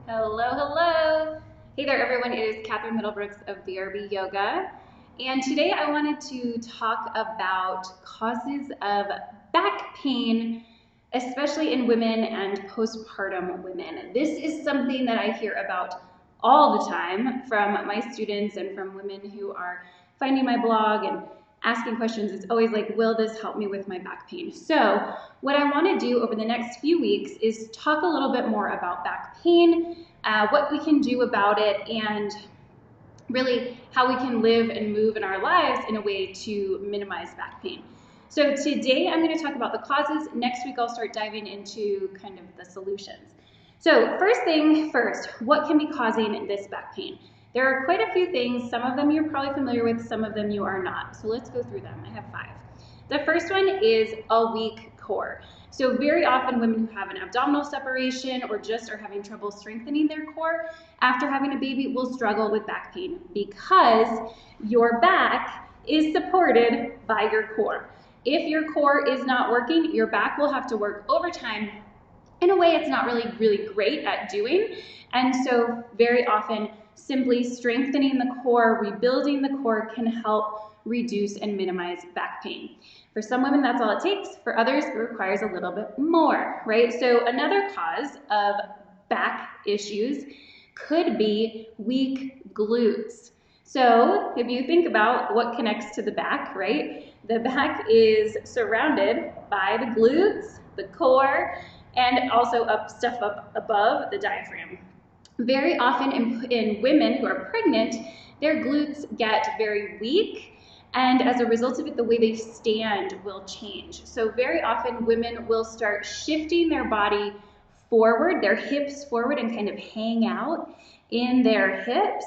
Hello, hello. Hey there, everyone. It is Catherine Middlebrooks of BRB Yoga. And today I wanted to talk about causes of back pain, especially in women and postpartum women. This is something that I hear about all the time from my students and from women who are finding my blog and asking questions. It's always like, will this help me with my back pain? So what I want to do over the next few weeks is talk a little bit more about back pain, what we can do about it, and really how we can live and move in our lives in a way to minimize back pain. So today I'm going to talk about the causes. Next week I'll start diving into kind of the solutions. So first thing first, what can be causing this back pain? There are quite a few things. Some of them you're probably familiar with, some of them you are not. So let's go through them. I have 5. The first one is a weak core. So very often women who have an abdominal separation or just are having trouble strengthening their core after having a baby will struggle with back pain because your back is supported by your core. If your core is not working, your back will have to work overtime in a way it's not really great at doing. And so very often simply strengthening the core, rebuilding the core can help reduce and minimize back pain. For some women, that's all it takes. For others, it requires a little bit more, right? So another cause of back issues could be weak glutes. So if you think about what connects to the back, right? The back is surrounded by the glutes, the core, and also stuff up above the diaphragm. Very often in women who are pregnant, their glutes get very weak, and as a result of it, the way they stand will change. So very often women will start shifting their body forward, their hips forward, and kind of hang out in their hips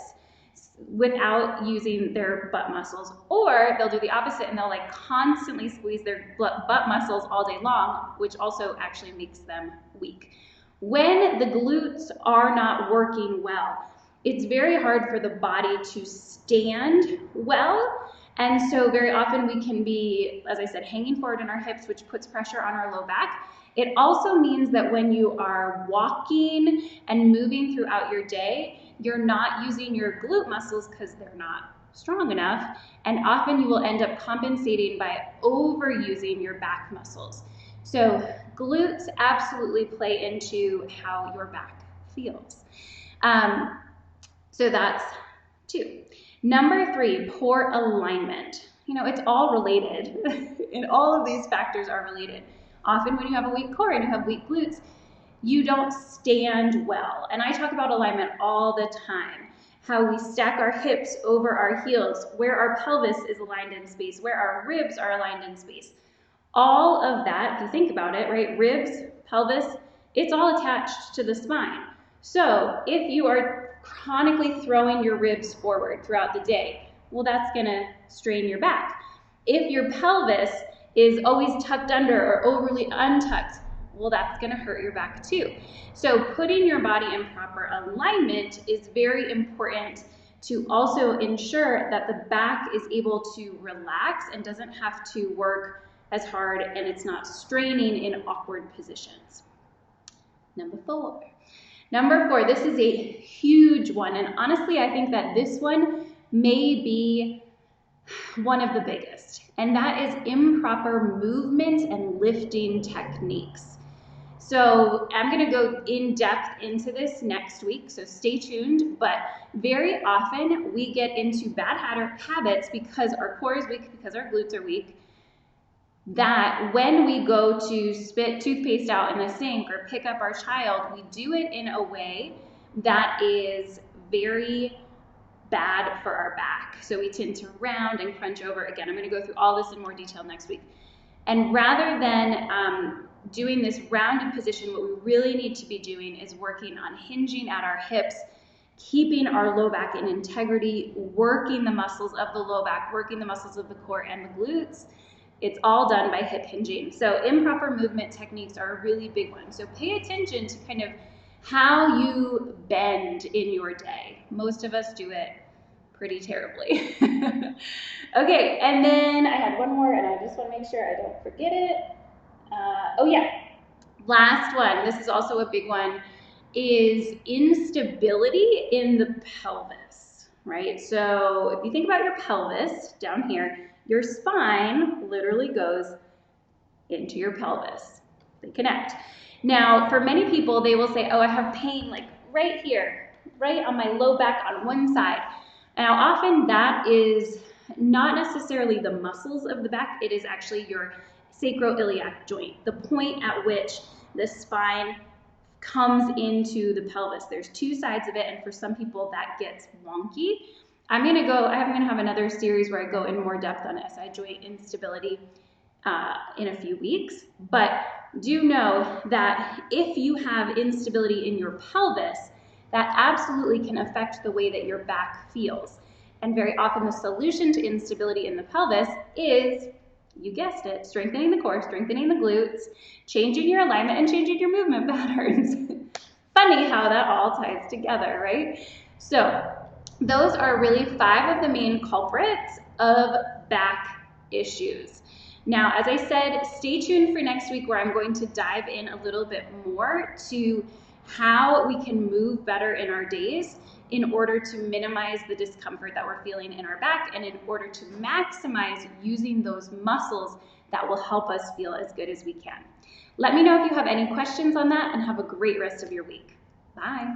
without using their butt muscles. Or they'll do the opposite and they'll like constantly squeeze their butt muscles all day long, which also actually makes them weak. When the glutes are not working well, it's very hard for the body to stand well. And so very often we can be, as I said, hanging forward in our hips, which puts pressure on our low back. It also means that when you are walking and moving throughout your day, you're not using your glute muscles because they're not strong enough. And often you will end up compensating by overusing your back muscles. So glutes absolutely play into how your back feels. So that's 2. Number 3, poor alignment. You know, it's all related, and all of these factors are related. Often when you have a weak core and you have weak glutes, you don't stand well. And I talk about alignment all the time. How we stack our hips over our heels, where our pelvis is aligned in space, where our ribs are aligned in space. All of that, if you think about it, right, ribs, pelvis, it's all attached to the spine. So if you are chronically throwing your ribs forward throughout the day, well, that's gonna strain your back. If your pelvis is always tucked under or overly untucked, well, that's gonna hurt your back too. So putting your body in proper alignment is very important to also ensure that the back is able to relax and doesn't have to work as hard and it's not straining in awkward positions. Number 4, this is a huge one, and honestly I think that this one may be one of the biggest, and that is improper movement and lifting techniques. So I'm going to go in depth into this next week, so stay tuned. But very often we get into bad habits because our core is weak, because our glutes are weak, that when we go to spit toothpaste out in the sink or pick up our child, we do it in a way that is very bad for our back. So we tend to round and crunch over. Again, I'm going to go through all this in more detail next week. And rather than doing this rounded position, what we really need to be doing is working on hinging at our hips, keeping our low back in integrity, working the muscles of the low back, working the muscles of the core and the glutes. It's all done by hip hinging. So improper movement techniques are a really big one. So pay attention to kind of how you bend in your day. Most of us do it pretty terribly. Okay, and then I had one more, and I just want to make sure I don't forget it. Oh yeah, last one. This is also a big one. is instability in the pelvis, right? So if you think about your pelvis down here, your spine literally goes into your pelvis. They connect. Now, for many people, they will say, oh, I have pain like right here, right on my low back on one side. Now, often that is not necessarily the muscles of the back, it is actually your sacroiliac joint, the point at which the spine comes into the pelvis. There's two sides of it, and for some people that gets wonky. I'm gonna have another series where I go in more depth on SI joint instability in a few weeks, but do know that if you have instability in your pelvis, that absolutely can affect the way that your back feels. And very often the solution to instability in the pelvis is, you guessed it, strengthening the core, strengthening the glutes, changing your alignment, and changing your movement patterns. Funny how that all ties together, right? So those are really 5 of the main culprits of back issues. Now, as I said, stay tuned for next week where I'm going to dive in a little bit more to how we can move better in our days in order to minimize the discomfort that we're feeling in our back and in order to maximize using those muscles that will help us feel as good as we can. Let me know if you have any questions on that, and have a great rest of your week. Bye.